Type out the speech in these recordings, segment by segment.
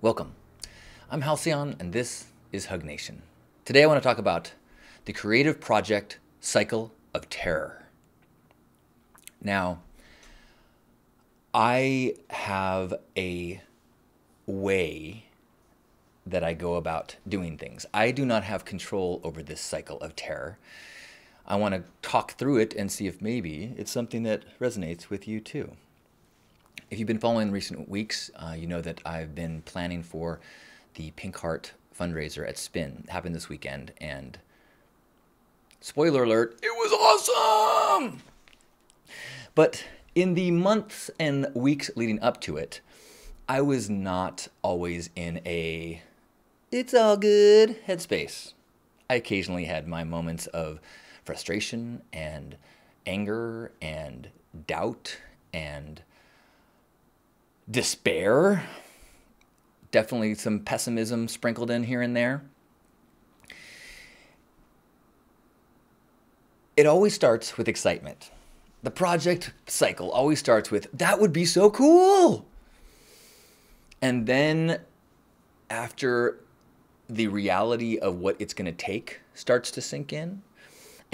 Welcome. I'm Halcyon, and this is Hug Nation. Today I want to talk about the creative project cycle of terror. Now, I have a way that I go about doing things. I do not have control over this cycle of terror. I want to talk through it and see if maybe it's something that resonates with you too. If you've been following recent weeks, you know that I've been planning for the Pink Heart fundraiser at Spin. It happened this weekend, and spoiler alert, it was awesome! But in the months and weeks leading up to it, I was not always in a it's all good headspace. I occasionally had my moments of frustration and anger and doubt and despair. Definitely some pessimism sprinkled in here and there. It always starts with excitement. The project cycle always starts with, that would be so cool. And then after the reality of what it's going to take starts to sink in,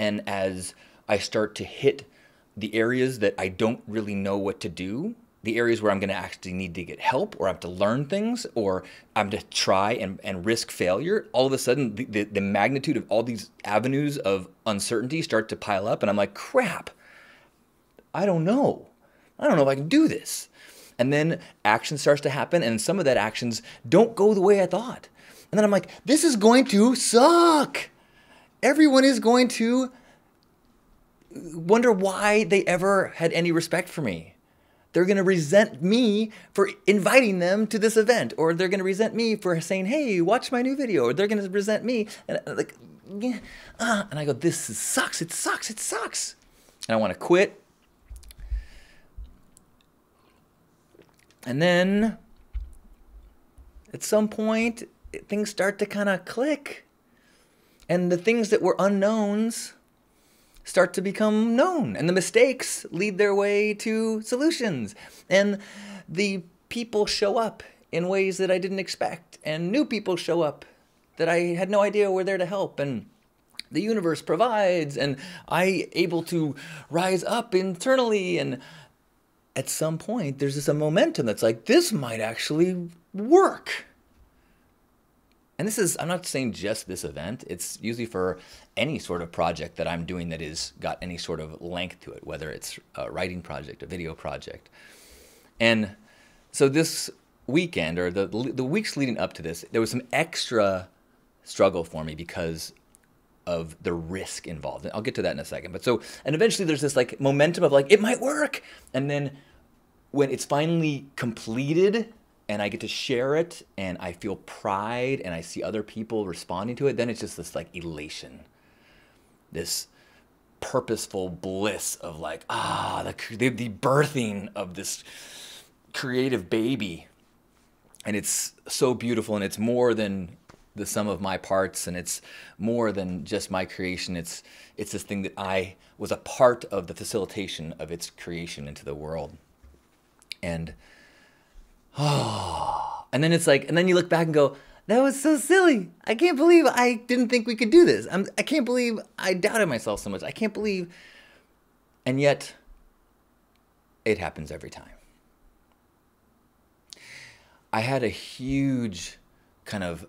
and as I start to hit the areas that I don't really know what to do, the areas where I'm going to actually need to get help, or I have to learn things, or I'm to try and risk failure, all of a sudden the magnitude of all these avenues of uncertainty start to pile up, and I'm like, crap, I don't know if I can do this. And then action starts to happen, and some of that actions don't go the way I thought. And then I'm like, this is going to suck. Everyone is going to wonder why they ever had any respect for me. They're going to resent me for inviting them to this event, or they're going to resent me for saying, hey, watch my new video, or they're going to resent me. And like, and I go, this sucks, it sucks, it sucks. And I want to quit. And then at some point, things start to kind of click. And the things that were unknowns start to become known, and the mistakes lead their way to solutions, and the people show up in ways that I didn't expect, and new people show up that I had no idea were there to help, and the universe provides, and I able to rise up internally, and at some point there's this a momentum that's like, this might actually work. And this is, I'm not saying just this event, it's usually for any sort of project that I'm doing that is got any sort of length to it, whether it's a writing project, a video project. And so this weekend, or the weeks leading up to this, there was some extra struggle for me because of the risk involved. And I'll get to that in a second. But so, and eventually there's this like momentum of like, it might work. And then when it's finally completed, and I get to share it, and I feel pride, and I see other people responding to it, then it's just this like elation, this purposeful bliss of like, the birthing of this creative baby. And it's so beautiful, and it's more than the sum of my parts, and it's more than just my creation. It's this thing that I was a part of the facilitation of its creation into the world. And and then it's like, and then you look back and go, that was so silly. I can't believe I didn't think we could do this. I can't believe I doubted myself so much. I can't believe. And yet, it happens every time. I had a huge kind of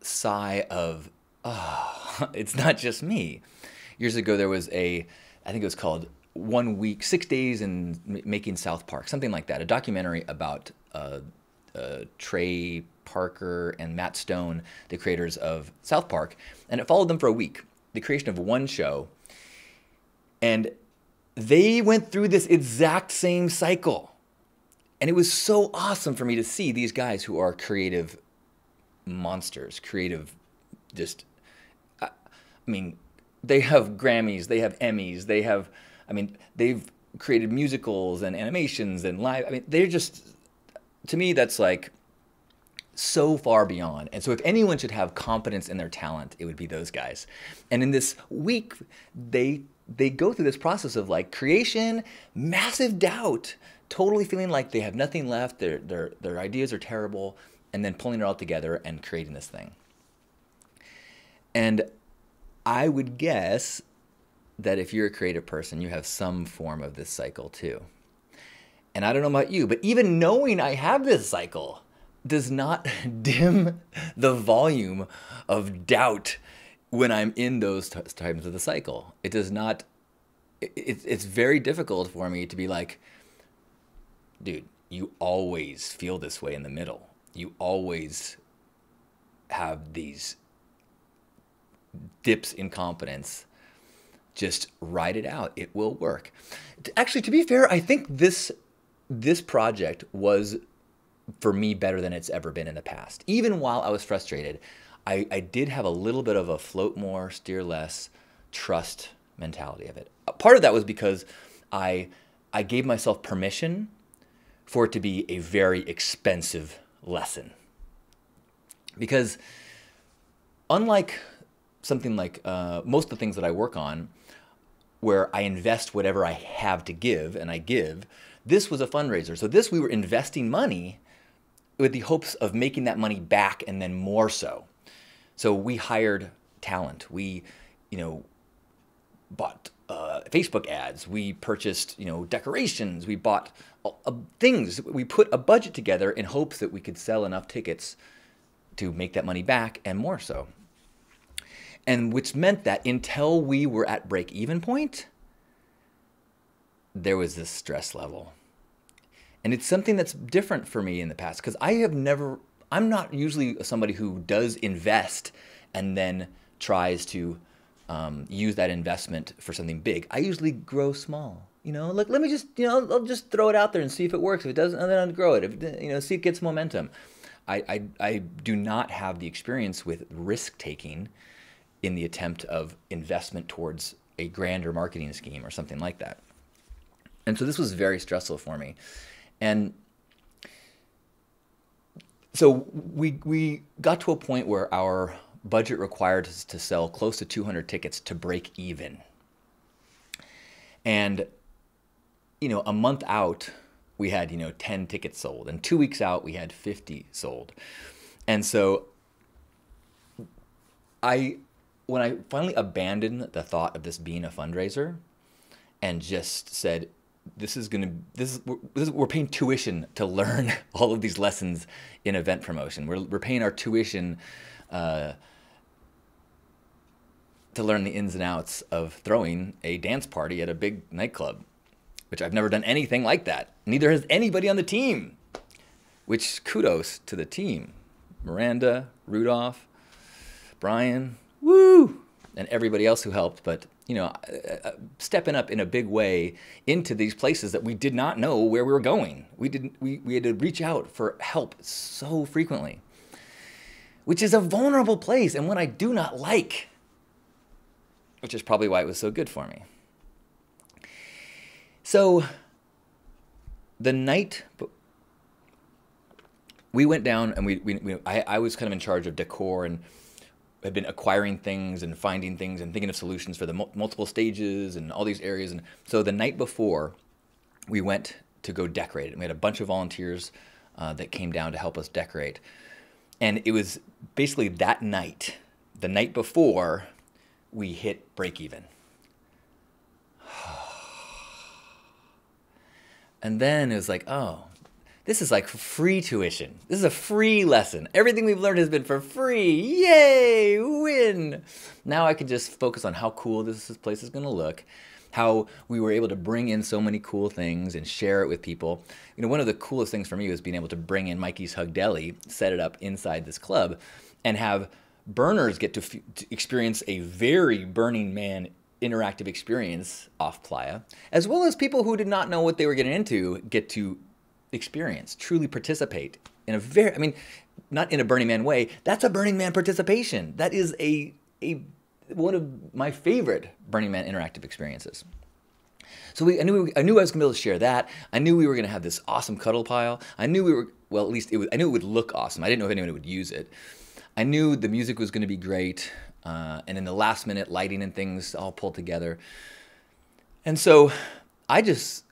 sigh of, it's not just me. Years ago, there was I think it was called 1 week, 6 days in making South Park, something like that, a documentary about Trey Parker and Matt Stone, the creators of South Park, and it followed them for a week, the creation of one show, and they went through this exact same cycle, and it was so awesome for me to see these guys who are creative monsters, creative, just, I mean, they have Grammys, they have Emmys, they have, I mean, they've created musicals and animations and live, I mean, they're just, to me, that's like so far beyond. And so if anyone should have confidence in their talent, it would be those guys. And in this week, they go through this process of like creation, massive doubt, totally feeling like they have nothing left, their ideas are terrible, and then pulling it all together and creating this thing. And I would guess that if you're a creative person, you have some form of this cycle too. And I don't know about you, but even knowing I have this cycle does not dim the volume of doubt when I'm in those times of the cycle. It does not, it's very difficult for me to be like, dude, you always feel this way in the middle. You always have these dips in confidence. Just write it out. It will work. Actually, to be fair, I think this project was, for me, better than it's ever been in the past. Even while I was frustrated, I did have a little bit of a float more, steer less, trust mentality of it. Part of that was because I gave myself permission for it to be a very expensive lesson. Because unlike something like most of the things that I work on, where I invest whatever I have to give and I give, this was a fundraiser. So we were investing money with the hopes of making that money back and then more so. So we hired talent. We, bought Facebook ads. We purchased, decorations. We bought things. We put a budget together in hopes that we could sell enough tickets to make that money back and more so. And which meant that until we were at break-even point, there was this stress level. And it's something that's different for me in the past because I'm not usually somebody who does invest and then tries to use that investment for something big. I usually grow small. Like let me just, I'll just throw it out there and see if it works. If it doesn't, then I'll grow it. If, see if it gets momentum. I do not have the experience with risk taking in the attempt of investment towards a grander marketing scheme or something like that. And so this was very stressful for me. And so we got to a point where our budget required us to sell close to 200 tickets to break even. And, a month out, we had, 10 tickets sold. And 2 weeks out, we had 50 sold. And so when I finally abandoned the thought of this being a fundraiser and just said, we're paying tuition to learn all of these lessons in event promotion. We're paying our tuition to learn the ins and outs of throwing a dance party at a big nightclub, which I've never done anything like that. Neither has anybody on the team, which kudos to the team. Miranda, Rudolph, Brian, woo, and everybody else who helped, but stepping up in a big way into these places that we did not know where we were going. We had to reach out for help so frequently, which is a vulnerable place and one I do not like, which is probably why it was so good for me. So the night we went down and I was kind of in charge of decor and had been acquiring things and finding things and thinking of solutions for the multiple stages and all these areas. And so the night before, we went to go decorate it. And we had a bunch of volunteers that came down to help us decorate. And it was basically that night, the night before, we hit break even. And then it was like, oh, this is like free tuition. This is a free lesson. Everything we've learned has been for free. Yay, win. Now I can just focus on how cool this place is going to look, how we were able to bring in so many cool things and share it with people. One of the coolest things for me was being able to bring in Mikey's Hug Deli, set it up inside this club, and have burners get to experience a very Burning Man interactive experience off Playa, as well as people who did not know what they were getting into get to experience, truly participate in a not in a Burning Man way. That's a Burning Man participation. That is one of my favorite Burning Man interactive experiences. So I knew I was going to be able to share that. I knew we were going to have this awesome cuddle pile. I knew at least I knew it would look awesome. I didn't know if anyone would use it. I knew the music was going to be great. And in the last minute, lighting and things all pulled together. And so I just,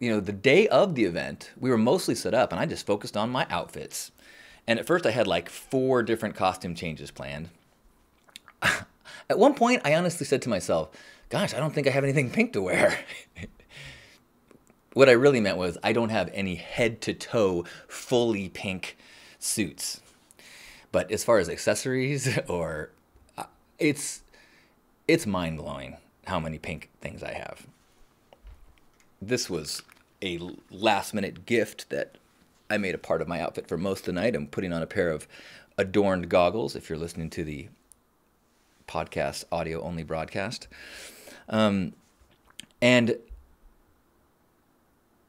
the day of the event, we were mostly set up and I just focused on my outfits And at first I had like 4 different costume changes planned. At one point, I honestly said to myself, gosh, I don't think I have anything pink to wear. What I really meant was I don't have any head-to-toe fully pink suits. But as far as accessories, or it's mind-blowing how many pink things I have. This was a last-minute gift that I made a part of my outfit for most of the night. I'm putting on a pair of adorned goggles if you're listening to the podcast audio-only broadcast. And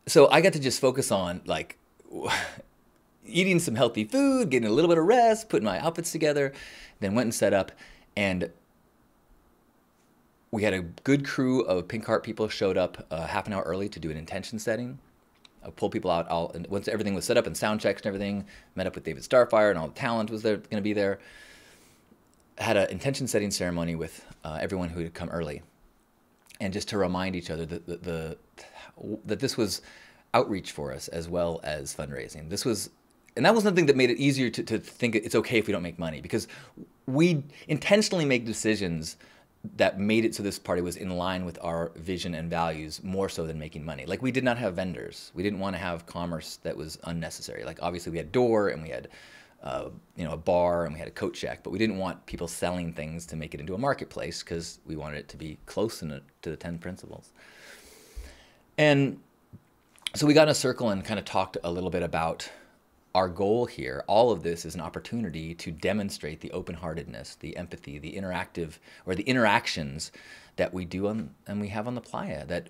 so I got to just focus on like eating some healthy food, getting a little bit of rest, putting my outfits together, then went and set up. And we had a good crew of Pink Heart people showed up half an hour early to do an intention setting. I pulled people out and once everything was set up and sound checks and everything, met up with David Starfire and all the talent was there going to be there. Had an intention setting ceremony with everyone who had come early, and just to remind each other that that this was outreach for us as well as fundraising. This was, and that was something that made it easier to think it's okay if we don't make money, because we intentionally make decisions that made it so this party was in line with our vision and values more so than making money. Like, we did not have vendors. We didn't want to have commerce that was unnecessary. Like, obviously we had Door and we had a bar and we had a coat shack, but we didn't want people selling things to make it into a marketplace because we wanted it to be close to the 10 principles. And so we got in a circle and kind of talked a little bit about our goal here. All of this is an opportunity to demonstrate the open-heartedness, the empathy, the interactive, or the interactions that we do and we have on the playa. That,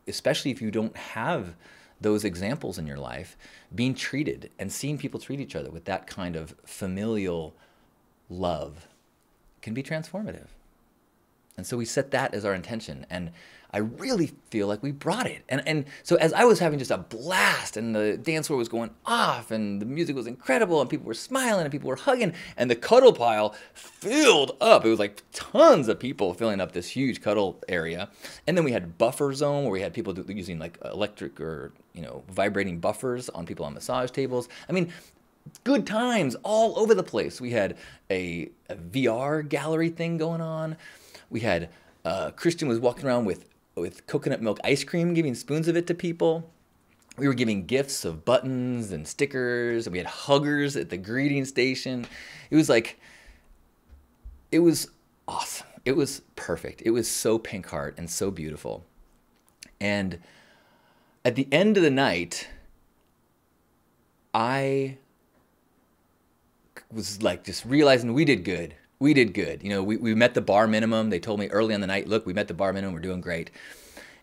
especially if you don't have those examples in your life, being treated and seeing people treat each other with that kind of familial love can be transformative. And so we set that as our intention, and I really feel like we brought it. And so as I was having just a blast, and the dance floor was going off, and the music was incredible, and people were smiling, and people were hugging, and the cuddle pile filled up. It was like tons of people filling up this huge cuddle area. And then we had buffer zone where we had people using like electric or vibrating buffers on people on massage tables. I mean, good times all over the place. We had a VR gallery thing going on. We had Christian was walking around with coconut milk ice cream, giving spoons of it to people. We were giving gifts of buttons and stickers, and we had huggers at the greeting station. It was awesome. It was perfect. It was so Pink Heart and so beautiful. And at the end of the night, I was like just realizing we did good. We did good. We met the bar minimum. They told me early on the night, look, we met the bar minimum. We're doing great.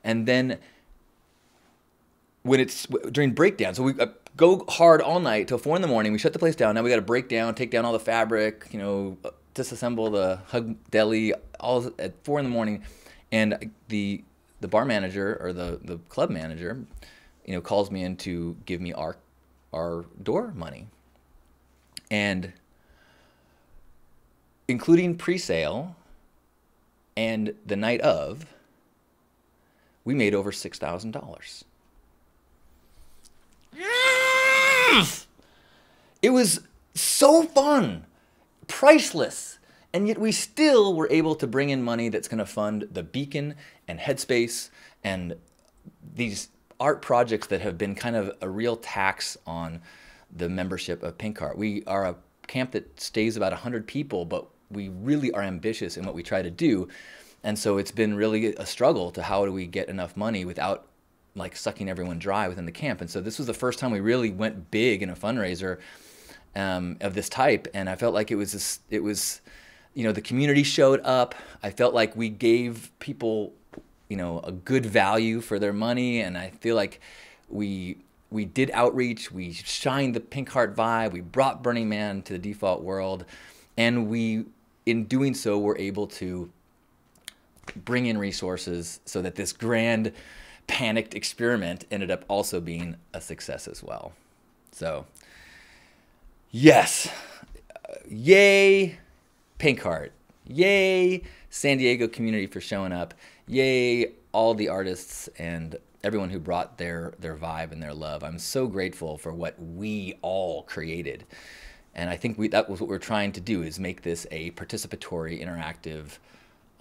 And then when it's during breakdown, so we go hard all night till 4 in the morning. We shut the place down. Now we got to break down, take down all the fabric, disassemble the hug deli, all at 4 in the morning. And the bar manager or the club manager, calls me in to give me our door money. And including pre-sale and the night of, we made over $6,000. Yes! It was so fun, priceless, and yet we still were able to bring in money that's going to fund the Beacon and Headspace and these art projects that have been kind of a real tax on the membership of Pink Heart. We are a camp that stays about 100 people, but we really are ambitious in what we try to do. And so it's been really a struggle to how do we get enough money without like sucking everyone dry within the camp. And so this was the first time we really went big in a fundraiser of this type. And I felt like it was the community showed up. I felt like we gave people, a good value for their money. And I feel like we did outreach. We shined the Pink Heart vibe. We brought Burning Man to the default world. And we, in doing so, were able to bring in resources so that this grand panicked experiment ended up also being a success as well. So, yes, yay Pink Heart, yay San Diego community for showing up, yay all the artists and everyone who brought their vibe and their love. I'm so grateful for what we all created. And I think that was what we're trying to do, is make this a participatory, interactive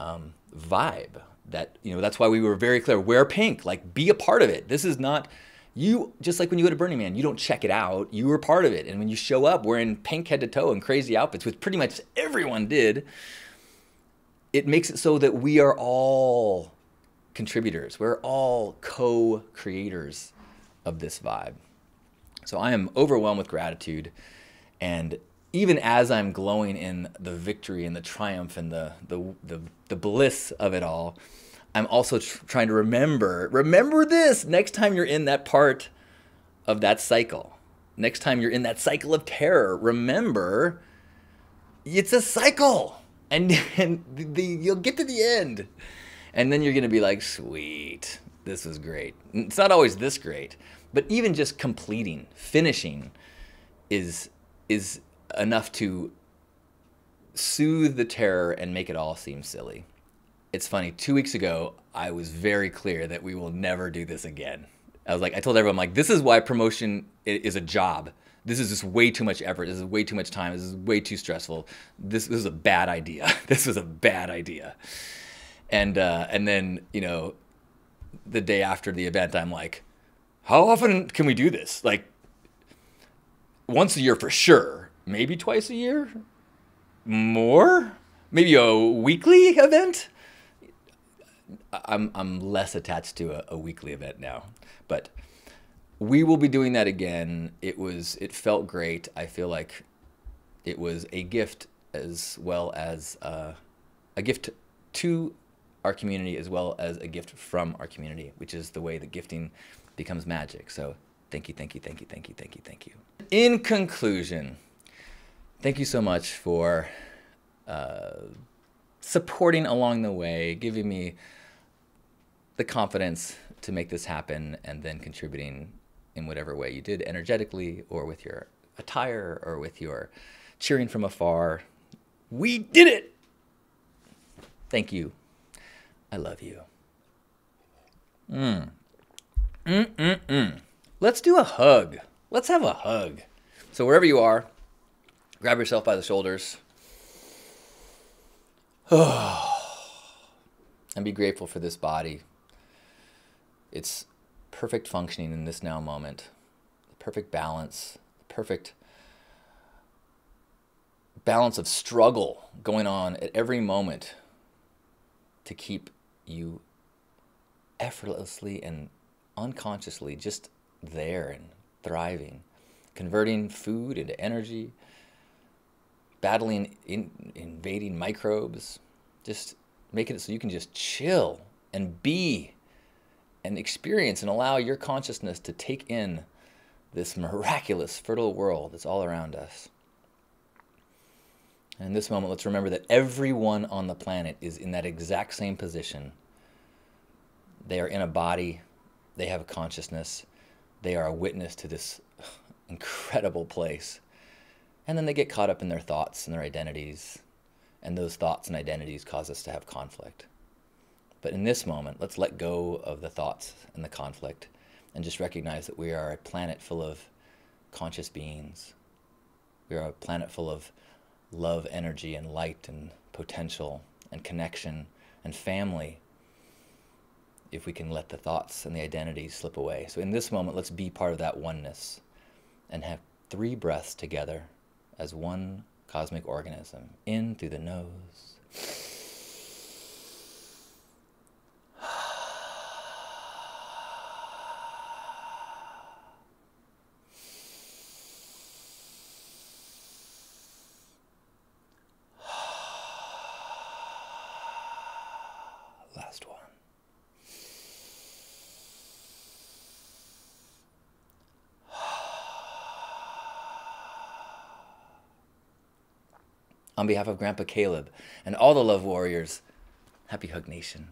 vibe. That, that's why we were very clear. Wear pink, like, be a part of it. This is not you. Just like when you go to Burning Man, you don't check it out. You were part of it. And when you show up wearing pink head to toe and crazy outfits, which pretty much everyone did, it makes it so that we are all contributors. We're all co-creators of this vibe. So I am overwhelmed with gratitude. And even as I'm glowing in the victory and the triumph and the bliss of it all, I'm also trying to remember this next time you're in that part of that cycle. Next time you're in that cycle of terror, remember it's a cycle, and you'll get to the end. And then you're going to be like, sweet, this was great. It's not always this great, but even just completing, finishing is enough to soothe the terror and make it all seem silly. It's funny, 2 weeks ago, I was very clear that we will never do this again. I told everyone, like, this is why promotion is a job. This is just way too much effort. This is way too much time. This is way too stressful. This is a bad idea. This was a bad idea. And then, the day after the event, I'm like, how often can we do this? Like, once a year for sure, maybe twice a year, more, maybe a weekly event. I'm less attached to a weekly event now, but we will be doing that again. It felt great. I feel like it was a gift, as well as a gift to our community, as well as a gift from our community, which is the way that gifting becomes magic. So thank you, thank you, thank you, thank you, thank you, thank you. In conclusion, thank you so much for supporting along the way, giving me the confidence to make this happen, and then contributing in whatever way you did, energetically, or with your attire, or with your cheering from afar. We did it! Thank you. I love you. Let's do a hug. Let's have a hug. So wherever you are, grab yourself by the shoulders. And be grateful for this body. It's perfect functioning in this now moment. Perfect balance. Perfect balance of struggle going on at every moment to keep you effortlessly and unconsciously just there and thriving, converting food into energy, battling invading microbes, just making it so you can just chill and be and experience and allow your consciousness to take in this miraculous, fertile world that's all around us. And in this moment, let's remember that everyone on the planet is in that exact same position. They are in a body. They have a consciousness. They are a witness to this incredible place. And then they get caught up in their thoughts and their identities. And those thoughts and identities cause us to have conflict. But in this moment, let's let go of the thoughts and the conflict and just recognize that we are a planet full of conscious beings. We are a planet full of love, energy, and light, and potential, and connection, and family, if we can let the thoughts and the identities slip away. So in this moment, let's be part of that oneness and have 3 breaths together as one cosmic organism. In through the nose. Last one. On behalf of Grandpa Caleb and all the Love Warriors, happy Hug Nation.